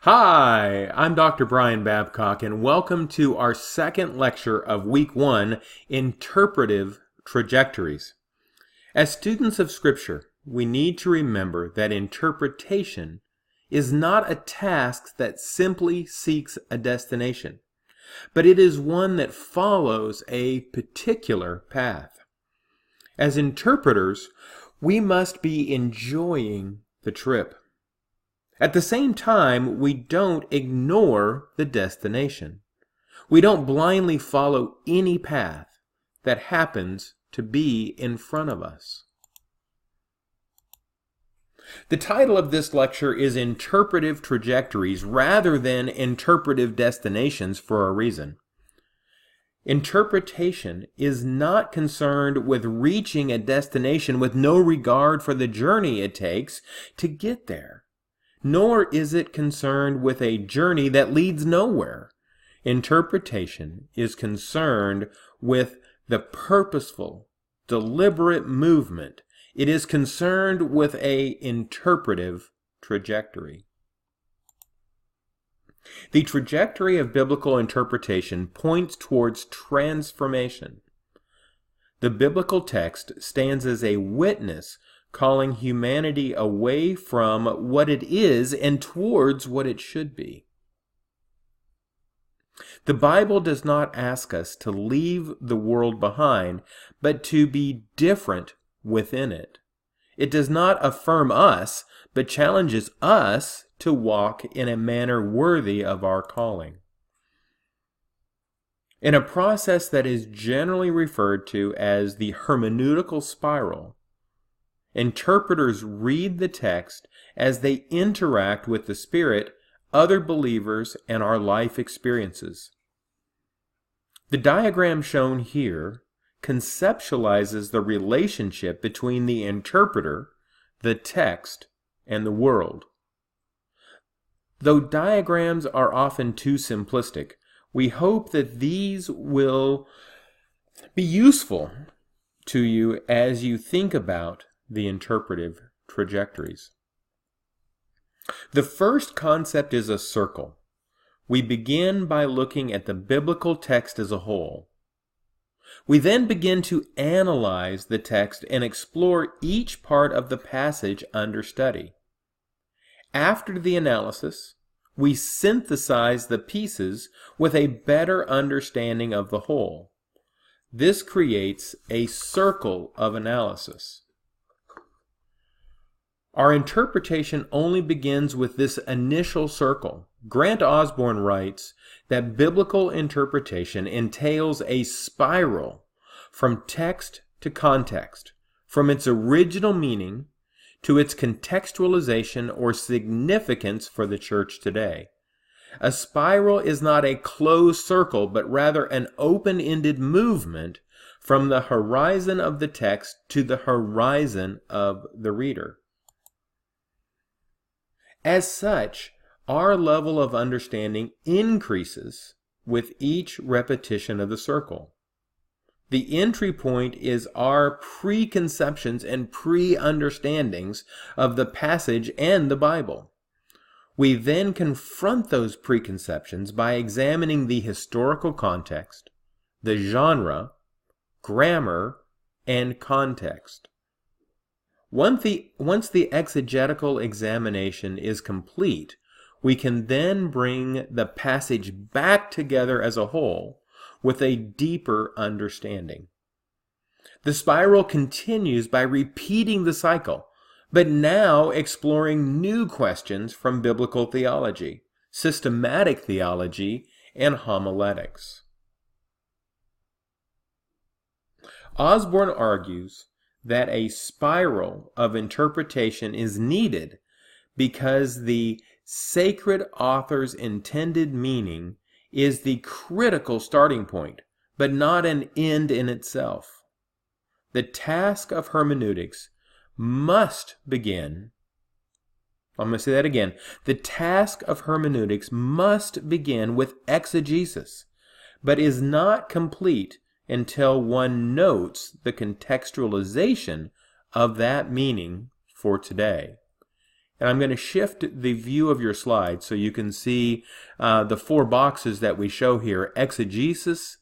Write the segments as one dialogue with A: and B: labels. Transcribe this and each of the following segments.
A: Hi, I'm Dr. Brian Babcock, and welcome to our second lecture of Week 1, Interpretive Trajectories. As students of Scripture, we need to remember that interpretation is not a task that simply seeks a destination, but it is one that follows a particular path. As interpreters, we must be enjoying the trip. At the same time, we don't ignore the destination. We don't blindly follow any path that happens to be in front of us. The title of this lecture is Interpretive Trajectories rather than Interpretive Destinations for a reason. Interpretation is not concerned with reaching a destination with no regard for the journey it takes to get there. Nor is it concerned with a journey that leads nowhere. Interpretation is concerned with the purposeful, deliberate movement. It is concerned with an interpretive trajectory. The trajectory of biblical interpretation points towards transformation. The biblical text stands as a witness calling humanity away from what it is and towards what it should be. The Bible does not ask us to leave the world behind, but to be different within it. It does not affirm us, but challenges us to walk in a manner worthy of our calling. In a process that is generally referred to as the hermeneutical spiral, interpreters read the text as they interact with the Spirit, other believers, and our life experiences. The diagram shown here conceptualizes the relationship between the interpreter, the text, and the world. Though diagrams are often too simplistic, we hope that these will be useful to you as you think about the interpretive trajectories. The first concept is a circle. We begin by looking at the biblical text as a whole. We then begin to analyze the text and explore each part of the passage under study. After the analysis, we synthesize the pieces with a better understanding of the whole. This creates a circle of analysis. Our interpretation only begins with this initial circle. Grant Osborne writes that biblical interpretation entails a spiral from text to context, from its original meaning to its contextualization or significance for the church today. A spiral is not a closed circle, but rather an open-ended movement from the horizon of the text to the horizon of the reader. As such, our level of understanding increases with each repetition of the circle. The entry point is our preconceptions and pre-understandings of the passage and the Bible. We then confront those preconceptions by examining the historical context, the genre, grammar, and context. Once the exegetical examination is complete, we can then bring the passage back together as a whole with a deeper understanding. The spiral continues by repeating the cycle, but now exploring new questions from biblical theology, systematic theology, and homiletics. Osborne argues that a spiral of interpretation is needed because the sacred author's intended meaning is the critical starting point, but not an end in itself. The task of hermeneutics must begin, I'm going to say that again, the task of hermeneutics must begin with exegesis, but is not complete until one notes the contextualization of that meaning for today. And I'm going to shift the view of your slide so you can see the 4 boxes that we show here: exegesis,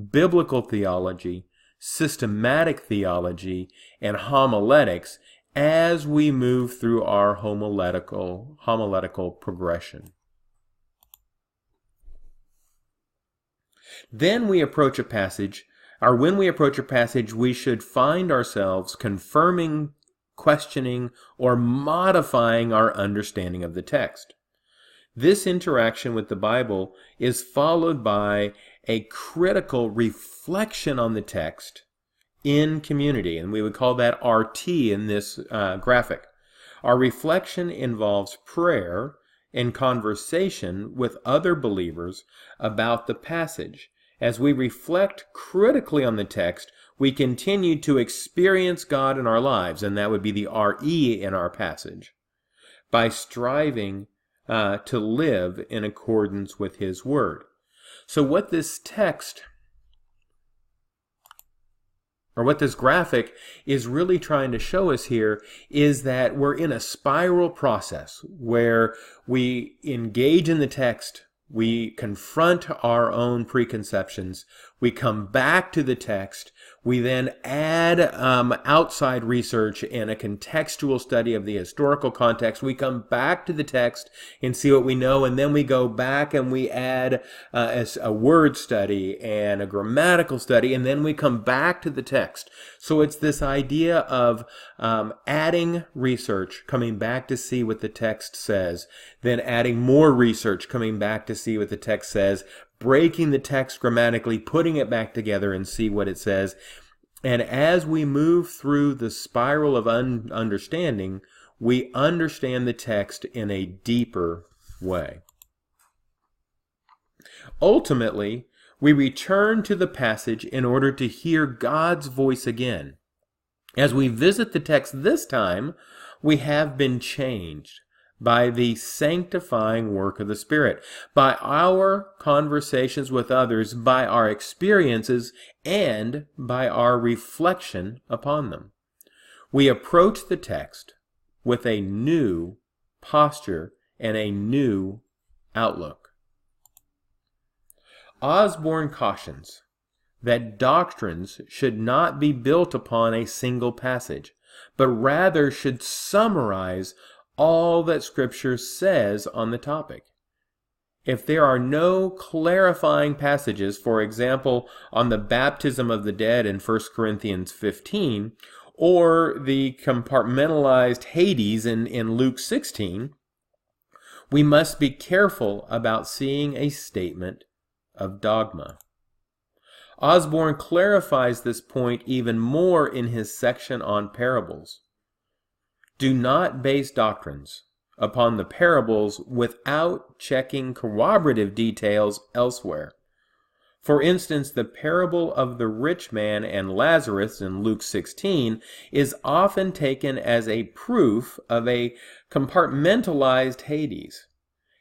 A: biblical theology, systematic theology, and homiletics, as we move through our homiletical progression. Then we approach a passage, or when we approach a passage, we should find ourselves confirming, questioning, or modifying our understanding of the text. This interaction with the Bible is followed by a critical reflection on the text in community, and we would call that RT in this graphic. Our reflection involves prayer and conversation with other believers about the passage. As we reflect critically on the text, we continue to experience God in our lives, and that would be the RE in our passage, by striving to live in accordance with His Word. So what this text, or what this graphic is really trying to show us here, is that we're in a spiral process where we engage in the text, we confront our own preconceptions, we come back to the text, we then add outside research and a contextual study of the historical context. We come back to the text and see what we know, and then we go back and we add a word study and a grammatical study, and then we come back to the text. So it's this idea of adding research, coming back to see what the text says, then adding more research, coming back to see what the text says, breaking the text grammatically, putting it back together and see what it says. And as we move through the spiral of understanding, we understand the text in a deeper way. Ultimately, we return to the passage in order to hear God's voice again. As we visit the text this time, we have been changed by the sanctifying work of the Spirit, by our conversations with others, by our experiences, and by our reflection upon them. We approach the text with a new posture and a new outlook. Osborne cautions that doctrines should not be built upon a single passage, but rather should summarize all that Scripture says on the topic. If there are no clarifying passages, for example, on the baptism of the dead in 1 Corinthians 15, or the compartmentalized Hades in Luke 16, we must be careful about seeing a statement of dogma. Osborne clarifies this point even more in his section on parables. Do not base doctrines upon the parables without checking corroborative details elsewhere. For instance, the parable of the rich man and Lazarus in Luke 16 is often taken as a proof of a compartmentalized Hades.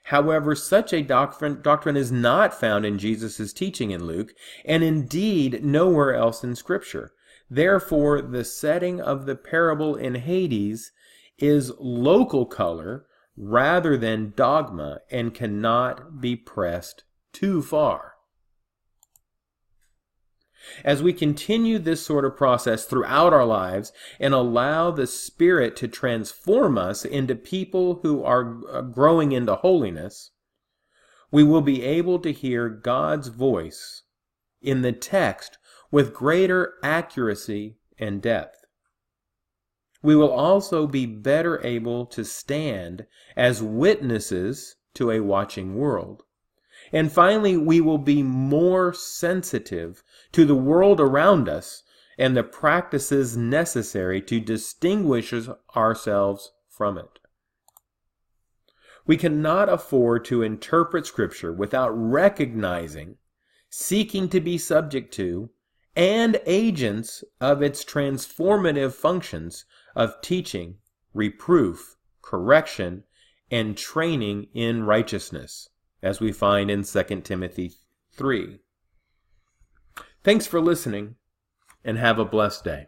A: However, such a doctrine is not found in Jesus' teaching in Luke, and indeed nowhere else in Scripture. Therefore, the setting of the parable in Hades is local color rather than dogma and cannot be pressed too far. As we continue this sort of process throughout our lives and allow the Spirit to transform us into people who are growing into holiness, we will be able to hear God's voice in the text with greater accuracy and depth. We will also be better able to stand as witnesses to a watching world. And finally, we will be more sensitive to the world around us and the practices necessary to distinguish ourselves from it. We cannot afford to interpret Scripture without recognizing, seeking to be subject to, and agents of its transformative functions of teaching, reproof, correction, and training in righteousness, as we find in 2 Timothy 3. Thanks for listening, and have a blessed day.